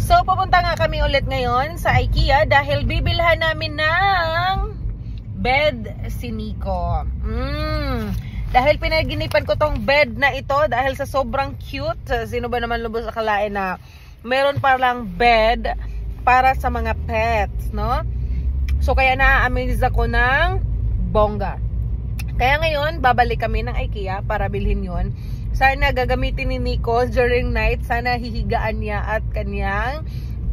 So, pupunta nga kami ulit ngayon sa IKEA dahil bibilhan namin ng bed si Nico. Dahil pinaginipan ko tong bed na ito dahil sa sobrang cute. Sino ba naman lubos akalain na meron palang bed para sa mga pets, no? So, kaya na-amaze ako ng bongga. Kaya ngayon, babalik kami ng IKEA para bilhin yon. Sana gagamitin ni Nico during night. Sana hihigaan niya at kanyang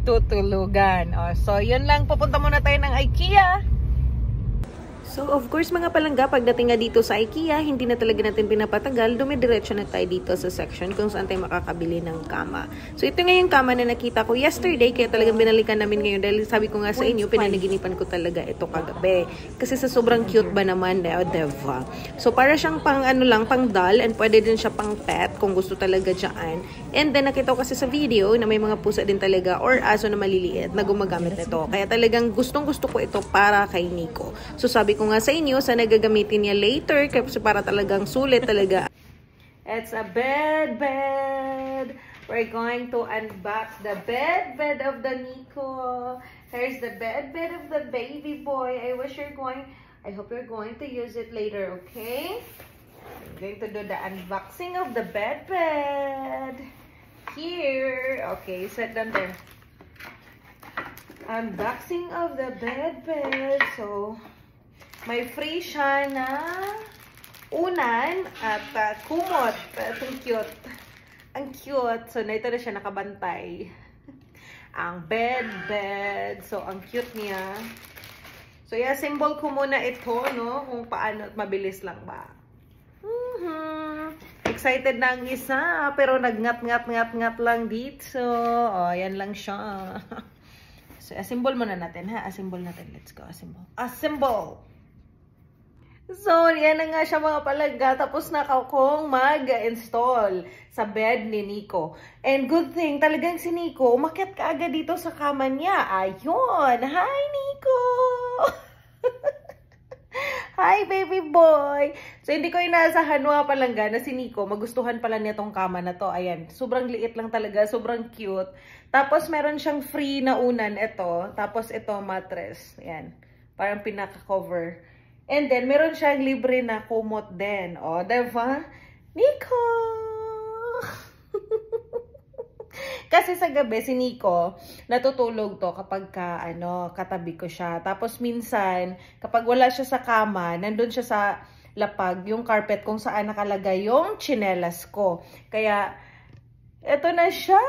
tutulugan. So, yun lang. Pupunta muna tayo ng IKEA. So, of course, mga palangga, pagdating nga dito sa IKEA, hindi na talaga natin pinapatagal. Dumidiretso na tayo dito sa section kung saan tayo makakabili ng kama. So, ito nga yung kama na nakita ko yesterday, kaya talagang binalikan namin ngayon. Dahil sabi ko nga sa inyo, pinanaginipan ko talaga ito kagabi. Kasi sa sobrang cute ba naman, diba? So, para siyang pang pang doll, and pwede din siya pang pet kung gusto talaga dyan. And then, nakita ko kasi sa video na may mga pusa din talaga or aso na maliliit na gumagamit nito. Kaya talagang gustong-gusto ko ito para kay Nico. So, sabi ko nga sa inyo, sana gagamitin niya later kasi para talagang sulit talaga. It's a bed. We're going to unbox the bed of the Nico. Here's the bed of the baby boy. I hope you're going to use it later, okay? I'm going to do the unboxing of the bed. Here. Okay, set them there. Unboxing of the bed. So, may free siya na unan at kumot. Ang cute. Ang cute. So, na ito na siya nakabantay. Ang bed. So, ang cute niya. So, symbol ko muna ito, no? Kung paano at mabilis lang ba. Excited na ang isa, pero nagngat lang dito. Yan lang siya. So, assemble muna natin, ha? Assemble natin. Let's go. Assemble! So, yan na nga siya mga palangga. Tapos na akong mag-install sa bed ni Nico. And good thing, talagang si Nico, umakyat ka agad dito sa kama niya. Ayun! Hi, Nico! Hi, baby boy! So, hindi ko inaasahan mga palangga na si Nico, magustuhan pala niya tong kama na to. Ayan, sobrang liit lang talaga, sobrang cute. Tapos, meron siyang free na unan, ito. Tapos, ito, mattress. Ayan, parang pinaka-cover. And then, meron siyang libre na kumot din. Diba? Nico! Kasi sa gabi, si Nico, natutulog to kapag katabi ko siya. Tapos minsan, kapag wala siya sa kama, nandun siya sa lapag, yung carpet kung saan nakalagay yung tsinelas ko. Kaya, eto na siya.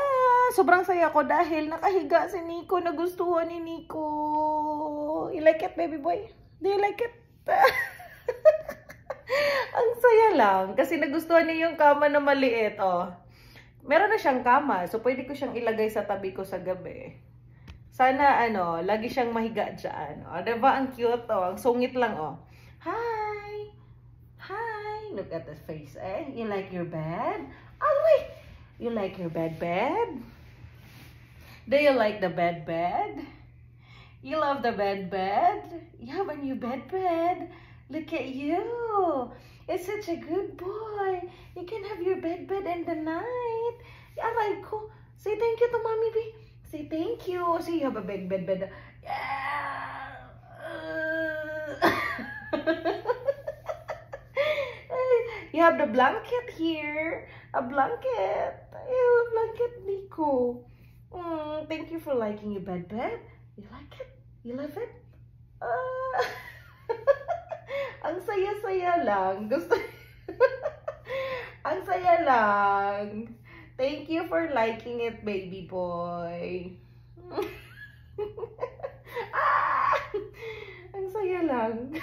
Sobrang saya ko dahil nakahiga si Nico. Nagustuhan ni Nico. You like it, baby boy? Do you like it? Ang saya lang. Kasi nagustuhan niya yung kama na maliit, Meron na siyang kama. So, pwede ko siyang ilagay sa tabi ko sa gabi. Sana, lagi siyang mahiga dyan. Diba? Ang cute, Ang sungit lang, Hi! Hi! Look at the face, eh? You like your bed? Oh, wait! You like your bed? Do you like the bed? You love the bed? You have a new bed? Look at you! It's such a good boy. You can have your bed in the night. Aray ko. Say thank you to mommy, B. Say thank you. Say you have a bed. Yeah. You have the blanket here. A blanket. A blanket, Nico. Thank you for liking your bed. You like it? You love it? Ang saya-saya lang. Ang saya lang. Thank you for liking it, baby boy. Ang saya lang.